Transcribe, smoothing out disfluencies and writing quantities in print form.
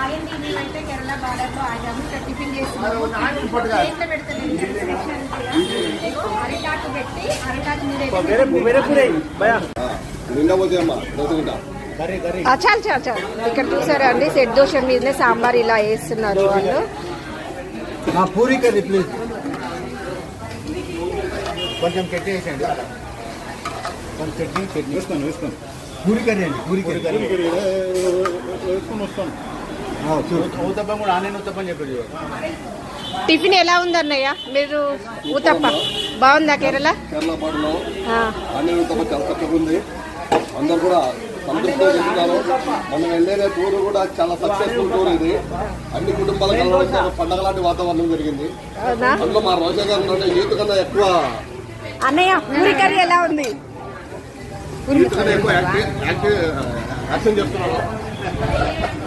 ఆయండి మేమైతే కేరళ బార్డర్ లో ఆగాము. ఇక్కడ టిఫిన్ చేస్తున్నాము. అరిటాకు పెట్టి అరిటాకు చాలు చాలు చాలు. ఇక్కడ చూసారా అండి, సెట్ దోశ మీదనే సాంబార్ ఇలా వేస్తున్నారు వాళ్ళు. పూరి కర్రీ ప్లీజ్, కొంచెం చట్నీ వేసండి, కొంచెం చట్నీ వేస్తాను. పూరి కర్రీ అండి, పూరి కర్రీ వేసుకొని వస్తాను. ఊతప్పం కూడా ఆనే ఊతప్పం చెప్పాడు. టిఫిన్ ఎలా ఉంది అన్నయ్య? మీరు ఊతప్ప బాగుందా? కేరళ పాటలో చాలా చక్కగా ఉంది. అందరు కూడా సంతృప్తిగా చెప్తున్నారు. మనం వెళ్ళే టూర్ కూడా చాలా సక్సెస్ఫుల్ టూర్ ఇది. అన్ని కుటుంబాలకు పండగ లాంటి వాతావరణం జరిగింది. అందులో మా రోజా గారు యూత్ కన్నా ఎక్కువ అన్నయ్య పూరి కర్రీ ఎలా ఉంది? యాక్షన్ చేస్తున్నారు.